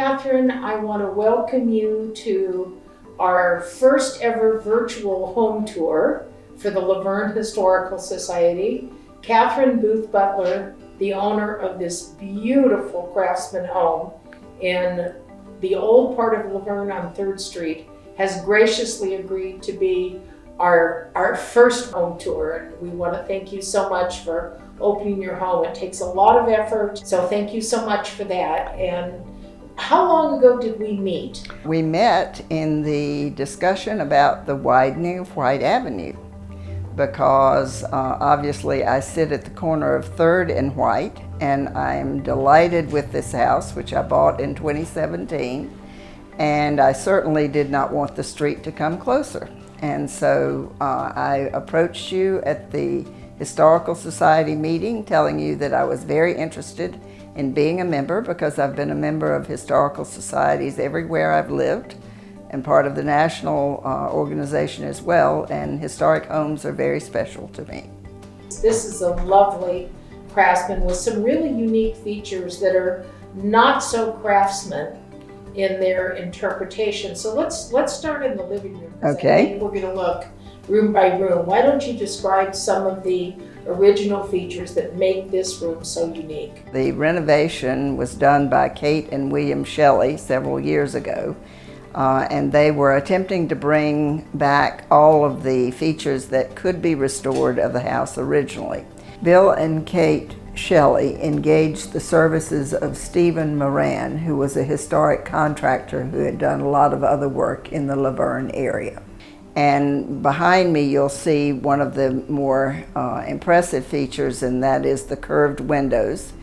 Kathryn, I want to welcome you to our first ever virtual home tour for the La Verne Historical Society. Kathryn Butler, the owner of this beautiful craftsman home in the old part of La Verne on 3rd Street, has graciously agreed to be our first home tour. And we want to thank you so much for opening your home. It takes a lot of effort, so thank you so much for that. And how long ago did we meet? We met in the discussion about the widening of White Avenue because obviously I sit at the corner of 3rd and White, and I'm delighted with this house, which I bought in 2017, and I certainly did not want the street to come closer. And so I approached you at the Historical Society meeting telling you that I was very interested in being a member because I've been a member of historical societies everywhere I've lived and part of the national organization as well, and historic homes are very special to me. This is a lovely craftsman with some really unique features that are not so craftsman in their interpretation. So let's start in the living room. Okay. I think we're going to look room by room. Why don't you describe some of the original features that make this room so unique? The renovation was done by Kate and William Shelley several years ago, and they were attempting to bring back all of the features that could be restored of the house originally. Bill and Kate Shelley engaged the services of Stephen Moran, who was a historic contractor who had done a lot of other work in the La Verne area. And behind me you'll see one of the more impressive features, and that is the curved windows.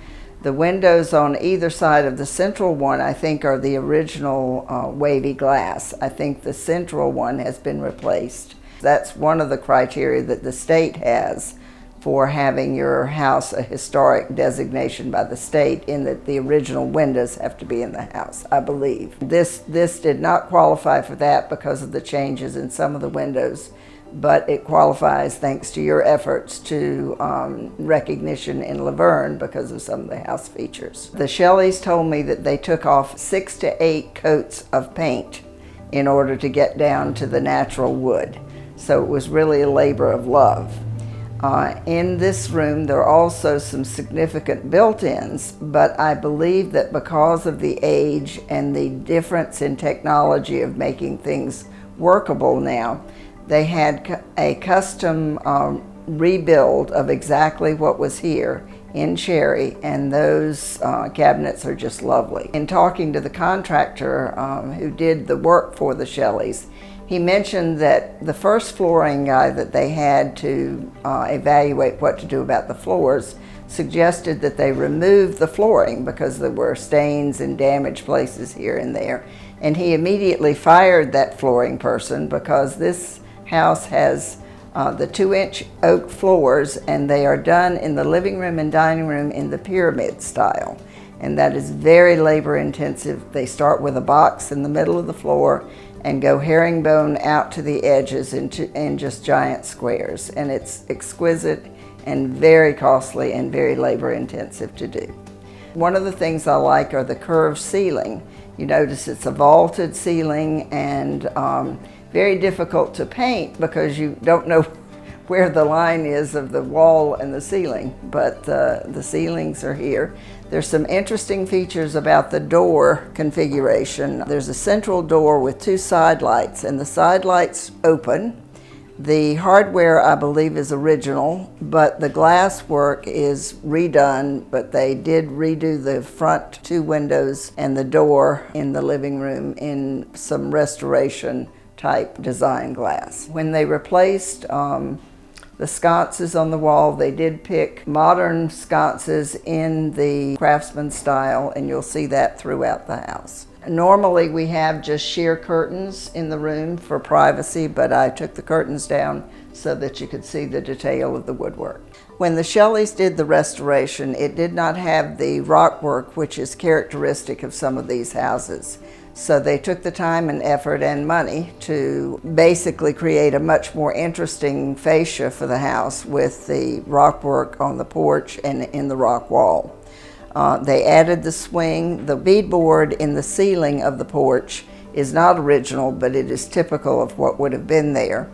The windows on either side of the central one, I think, are the original wavy glass. I think the central one has been replaced. That's one of the criteria that the state has for having your house a historic designation by the state, in that the original windows have to be in the house, I believe. This did not qualify for that because of the changes in some of the windows, but it qualifies thanks to your efforts to recognition in La Verne because of some of the house features. The Shelleys told me that they took off 6 to 8 coats of paint in order to get down to the natural wood. So it was really a labor of love. In this room, there are also some significant built-ins, but I believe that because of the age and the difference in technology of making things workable now, they had a custom rebuild of exactly what was here in cherry, and those cabinets are just lovely. In talking to the contractor who did the work for the Shelleys, he mentioned that the first flooring guy that they had to evaluate what to do about the floors suggested that they remove the flooring because there were stains and damaged places here and there. And he immediately fired that flooring person because this house has the 2-inch oak floors, and they are done in the living room and dining room in the pyramid style. And that is very labor intensive. They start with a box in the middle of the floor and go herringbone out to the edges in just giant squares. And it's exquisite and very costly and very labor intensive to do. One of the things I like are the curved ceiling. You notice it's a vaulted ceiling and very difficult to paint because you don't know where the line is of the wall and the ceiling, but the ceilings are here. There's some interesting features about the door configuration. There's a central door with 2 side lights, and the side lights open. The hardware, I believe, is original, but the glass work is redone, but they did redo the front 2 windows and the door in the living room in some restoration type design glass. When they replaced the sconces on the wall, they did pick modern sconces in the craftsman style, and you'll see that throughout the house. Normally we have just sheer curtains in the room for privacy, but I took the curtains down so that you could see the detail of the woodwork. When the Shelleys did the restoration, it did not have the rock work which is characteristic of some of these houses. So they took the time and effort and money to basically create a much more interesting fascia for the house with the rock work on the porch and in the rock wall. They added the swing. The beadboard in the ceiling of the porch is not original, but it is typical of what would have been there.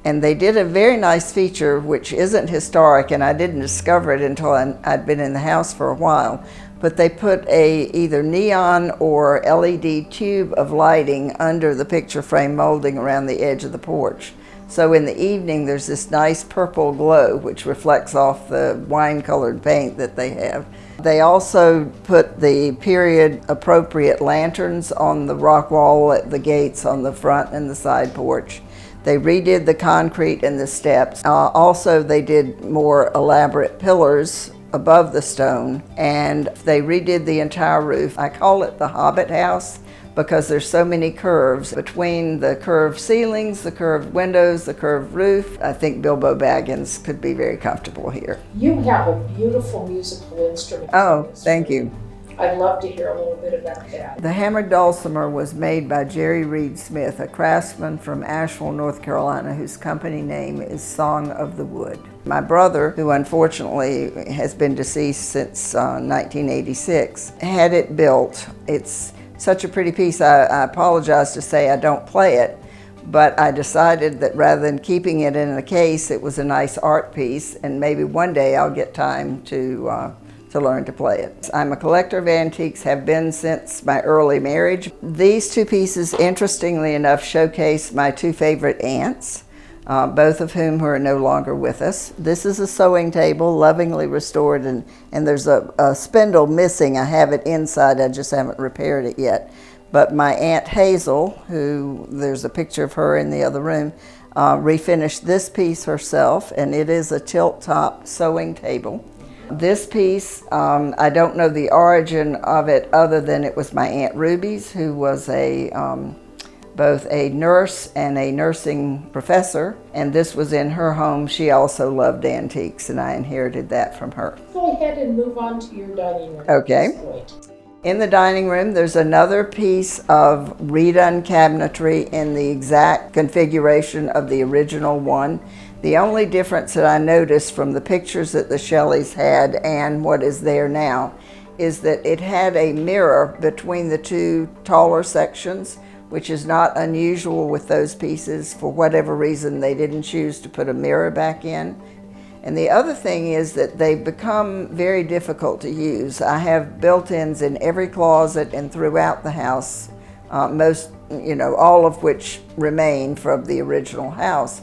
And they did a very nice feature, which isn't historic, and I didn't discover it until I'd been in the house for a while, but they put a either neon or LED tube of lighting under the picture frame molding around the edge of the porch. So in the evening, there's this nice purple glow, which reflects off the wine-colored paint that they have. They also put the period-appropriate lanterns on the rock wall at the gates on the front and the side porch. They redid the concrete and the steps. Also, they did more elaborate pillars above the stone, and they redid the entire roof. I call it the Hobbit house because there's so many curves between the curved ceilings, the curved windows, the curved roof. I think Bilbo Baggins could be very comfortable here. You have a beautiful musical instrument. Oh, thank you. I'd love to hear a little bit about that. The hammered dulcimer was made by Jerry Reed Smith, a craftsman from Asheville, North Carolina, whose company name is Song of the Wood. My brother, who unfortunately has been deceased since 1986, had it built. It's such a pretty piece. I apologize to say I don't play it, but I decided that rather than keeping it in a case, it was a nice art piece, and maybe one day I'll get time to learn to play it. I'm a collector of antiques, have been since my early marriage. These two pieces, interestingly enough, showcase my two favorite aunts, both of whom are no longer with us. This is a sewing table, lovingly restored, and there's a spindle missing. I have it inside, I just haven't repaired it yet. But my Aunt Hazel, who there's a picture of her in the other room, refinished this piece herself, and it is a tilt-top sewing table. This piece, I don't know the origin of it other than it was my Aunt Ruby's, who was both a nurse and a nursing professor, and this was in her home. She also loved antiques, and I inherited that from her. Go ahead and move on to your dining room. Okay. In the dining room, there's another piece of redone cabinetry in the exact configuration of the original one. The only difference that I noticed from the pictures that the Shelleys had and what is there now is that it had a mirror between the two taller sections, which is not unusual with those pieces. For whatever reason, they didn't choose to put a mirror back in. And the other thing is that they've become very difficult to use. I have built-ins in every closet and throughout the house, all of which remain from the original house.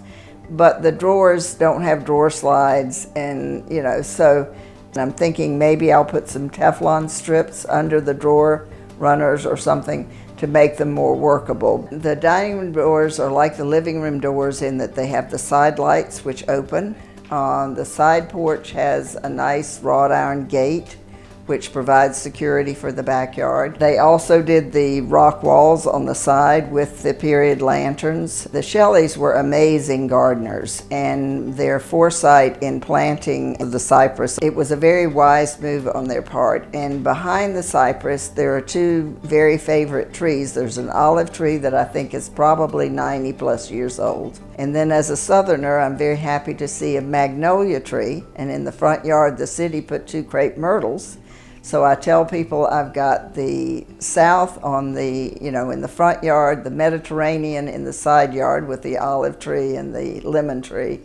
But the drawers don't have drawer slides, and so I'm thinking maybe I'll put some Teflon strips under the drawer runners or something to make them more workable. The dining room doors are like the living room doors in that they have the side lights which open. The side porch has a nice wrought iron gate which provides security for the backyard. They also did the rock walls on the side with the period lanterns. The Shelleys were amazing gardeners, and their foresight in planting the cypress, it was a very wise move on their part. And behind the cypress, there are two very favorite trees. There's an olive tree that I think is probably 90 plus years old. And then as a Southerner, I'm very happy to see a magnolia tree, and in the front yard, the city put two crepe myrtles. So I tell people I've got the south on the, in the front yard, the Mediterranean in the side yard with the olive tree and the lemon tree,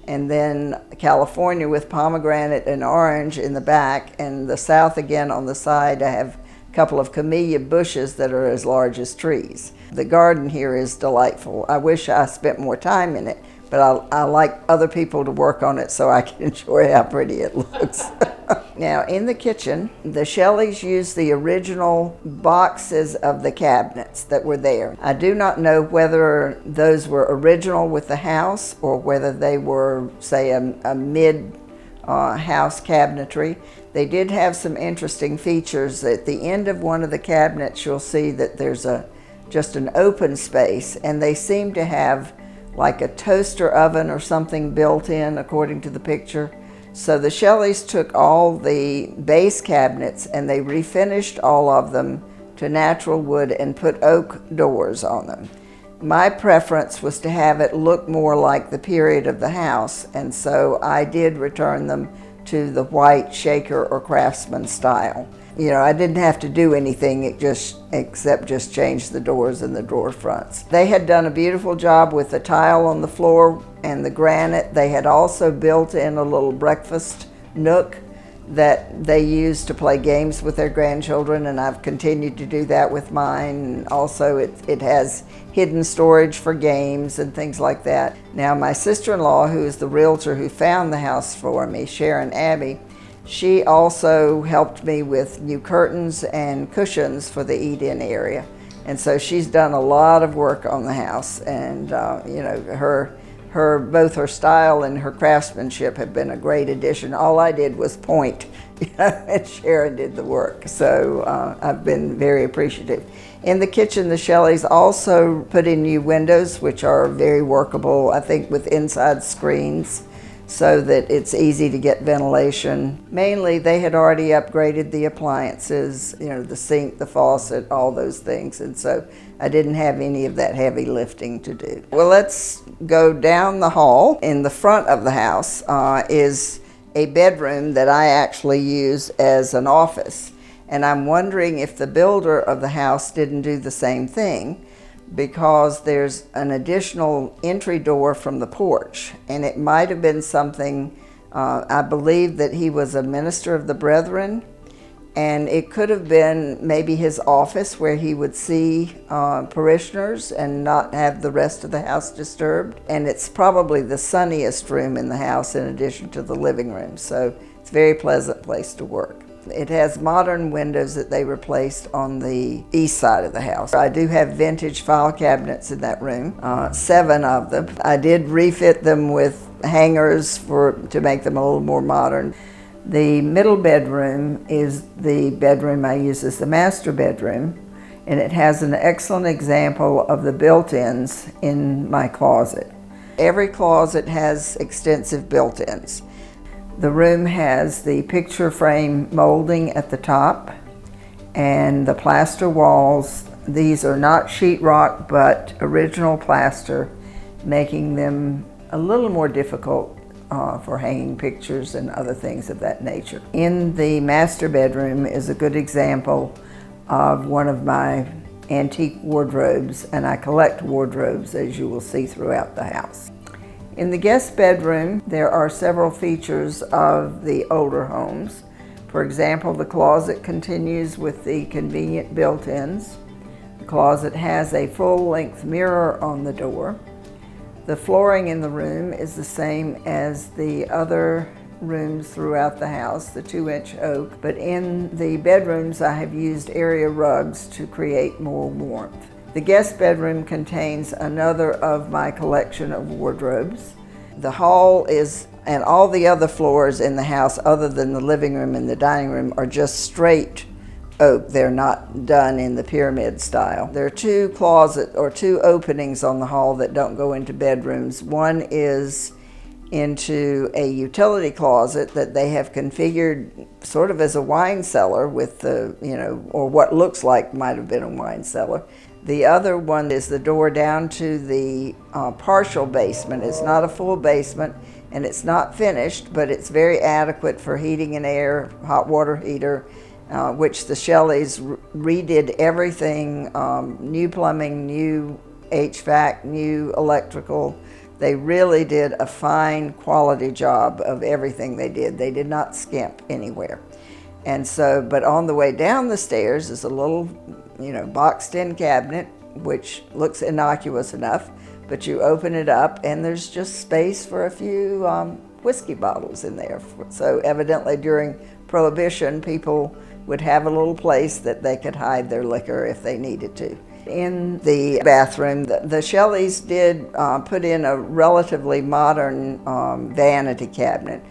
and then California with pomegranate and orange in the back, and the south again on the side. I have a couple of camellia bushes that are as large as trees. The garden here is delightful. I wish I spent more time in it, but I like other people to work on it so I can enjoy how pretty it looks. Now, in the kitchen, the Shelleys used the original boxes of the cabinets that were there. I do not know whether those were original with the house or whether they were, say, a mid-house cabinetry. They did have some interesting features. At the end of one of the cabinets, you'll see that there's just an open space, and they seem to have like a toaster oven or something built in, according to the picture. So the Shelleys took all the base cabinets and they refinished all of them to natural wood and put oak doors on them. My preference was to have it look more like the period of the house, and so I did return them to the white shaker or craftsman style. I didn't have to do anything except just change the doors and the drawer fronts. They had done a beautiful job with the tile on the floor and the granite. They had also built in a little breakfast nook that they use to play games with their grandchildren, and I've continued to do that with mine. Also, it has hidden storage for games and things like that. Now, my sister-in-law, who is the realtor who found the house for me, Sharon Abbey, she also helped me with new curtains and cushions for the eat-in area. And so she's done a lot of work on the house, and both her style and her craftsmanship have been a great addition. All I did was point, and Sharon did the work. So I've been very appreciative. In the kitchen, the Shelleys also put in new windows, which are very workable, I think, with inside screens, so that it's easy to get ventilation. Mainly, they had already upgraded the appliances, the sink, the faucet, all those things, and so I didn't have any of that heavy lifting to do. Well, let's go down the hall. In the front of the house is a bedroom that I actually use as an office, and I'm wondering if the builder of the house didn't do the same thing, because there's an additional entry door from the porch, and it might have been something, I believe that he was a minister of the Brethren, and it could have been maybe his office where he would see parishioners and not have the rest of the house disturbed. And it's probably the sunniest room in the house in addition to the living room, so it's a very pleasant place to work. It has modern windows that they replaced on the east side of the house. I do have vintage file cabinets in that room, 7 of them. I did refit them with hangers to make them a little more modern. The middle bedroom is the bedroom I use as the master bedroom, and it has an excellent example of the built-ins in my closet. Every closet has extensive built-ins. The room has the picture frame molding at the top and the plaster walls. These are not sheetrock, but original plaster, making them a little more difficult for hanging pictures and other things of that nature. In the master bedroom is a good example of one of my antique wardrobes, and I collect wardrobes, as you will see throughout the house. In the guest bedroom, there are several features of the older homes. For example, the closet continues with the convenient built-ins. The closet has a full-length mirror on the door. The flooring in the room is the same as the other rooms throughout the house, the 2-inch oak, but in the bedrooms I have used area rugs to create more warmth. The guest bedroom contains another of my collection of wardrobes. The hall and all the other floors in the house, other than the living room and the dining room, are just straight oak. They're not done in the pyramid style. There are 2 openings on the hall that don't go into bedrooms. One is into a utility closet that they have configured sort of as a wine cellar with or what looks like might have been a wine cellar. The other one is the door down to the partial basement. It's not a full basement, and it's not finished, but it's very adequate for heating and air, hot water heater, which the Shelleys redid everything, new plumbing, new HVAC, new electrical. They really did a fine quality job of everything they did. They did not skimp anywhere. And so, but on the way down the stairs is a little, boxed-in cabinet, which looks innocuous enough, but you open it up and there's just space for a few whiskey bottles in there. So evidently during Prohibition, people would have a little place that they could hide their liquor if they needed to. In the bathroom, the Shelleys did put in a relatively modern vanity cabinet,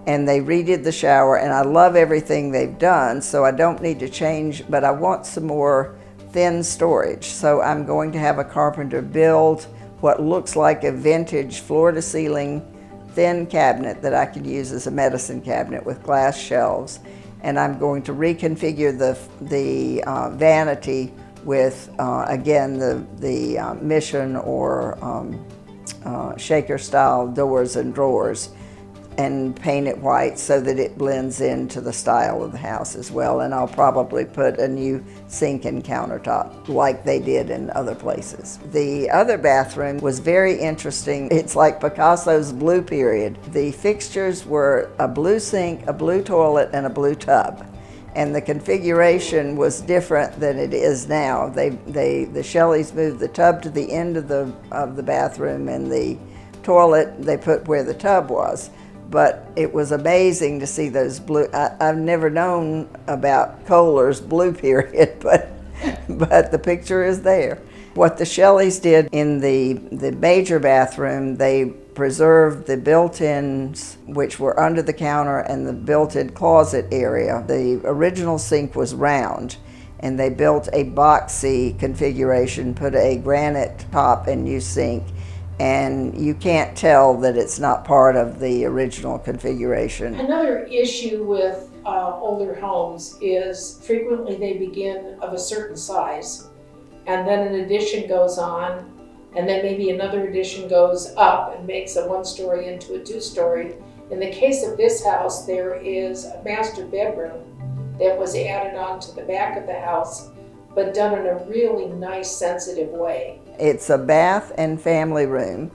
and they redid the shower, and I love everything they've done, so I don't need to change, but I want some more thin storage. So I'm going to have a carpenter build what looks like a vintage floor-to-ceiling thin cabinet that I could use as a medicine cabinet with glass shelves. And I'm going to reconfigure the vanity with, again, the Mission or shaker-style doors and drawers. and paint it white so that it blends into the style of the house as well. And I'll probably put a new sink and countertop like they did in other places. The other bathroom was very interesting. It's like Picasso's blue period. The fixtures were a blue sink, a blue toilet, and a blue tub. And the configuration was different than it is now. The Shelleys moved the tub to the end of the bathroom, and the toilet they put where the tub was. But it was amazing to see those blue. I've never known about Kohler's blue period, but the picture is there. What the Shelleys did in the major bathroom, they preserved the built-ins, which were under the counter, and the built-in closet area. The original sink was round, and they built a boxy configuration, put a granite top and new sink, and you can't tell that it's not part of the original configuration. Another issue with older homes is frequently they begin of a certain size, and then an addition goes on, and then maybe another addition goes up and makes a one-story into a two-story. In the case of this house, there is a master bedroom that was added on to the back of the house, but done in a really nice, sensitive way. It's a bath and family room,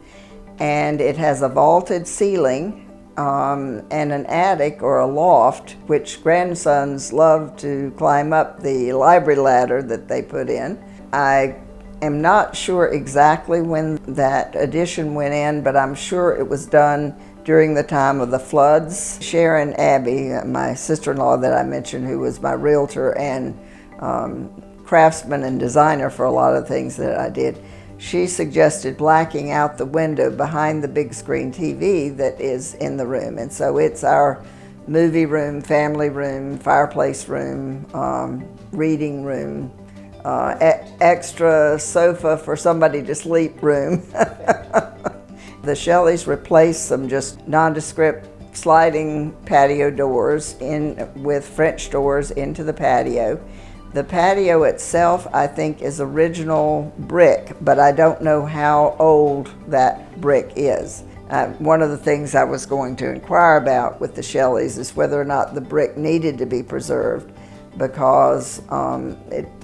and it has a vaulted ceiling and an attic or a loft, which grandsons love to climb up the library ladder that they put in. I am not sure exactly when that addition went in, but I'm sure it was done during the time of the floods. Sharon Abbey, my sister-in-law that I mentioned, who was my realtor and craftsman and designer for a lot of things that I did, she suggested blacking out the window behind the big screen TV that is in the room. And so it's our movie room, family room, fireplace room, reading room, extra sofa for somebody to sleep room. The Shelleys replaced some just nondescript sliding patio doors with French doors into the patio. The patio itself, I think, is original brick, but I don't know how old that brick is. One of the things I was going to inquire about with the Shelleys is whether or not the brick needed to be preserved, because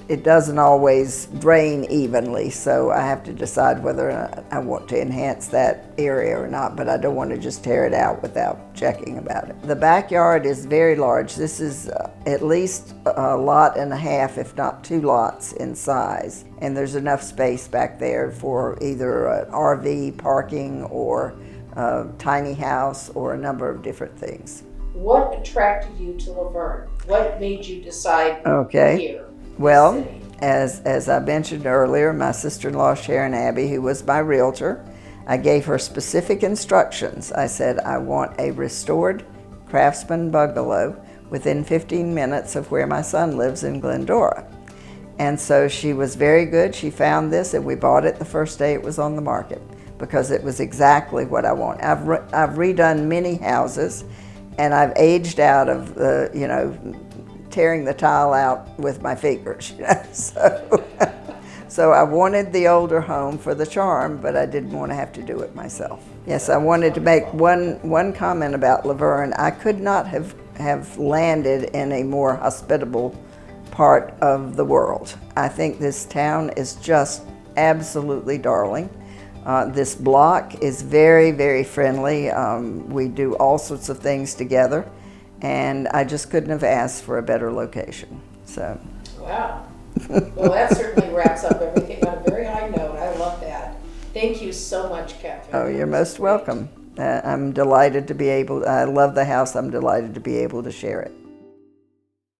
it doesn't always drain evenly, so I have to decide whether or not I want to enhance that area or not, but I don't want to just tear it out without checking about it. The backyard is very large. This is at least a lot and a half, if not 2 lots in size, and there's enough space back there for either an RV parking or a tiny house or a number of different things. What attracted you to La Verne? What made you decide here? Well, as I mentioned earlier, my sister-in-law Sharon Abbey, who was my realtor, I gave her specific instructions. I said, I want a restored craftsman bungalow within 15 minutes of where my son lives in Glendora. And so she was very good. She found this, and we bought it the first day it was on the market, because it was exactly what I want. I've redone many houses, and I've aged out of tearing the tile out with my fingers. So I wanted the older home for the charm, but I didn't want to have to do it myself. Yes, I wanted to make one comment about La Verne. I could not have landed in a more hospitable part of the world. I think this town is just absolutely darling. This block is very, very friendly. We do all sorts of things together, and I just couldn't have asked for a better location. So. Wow. Well, that certainly wraps up everything on a very high note. I love that. Thank you so much, Kathryn. Oh, you're most welcome. I'm delighted to be able, I love the house. I'm delighted to be able to share it.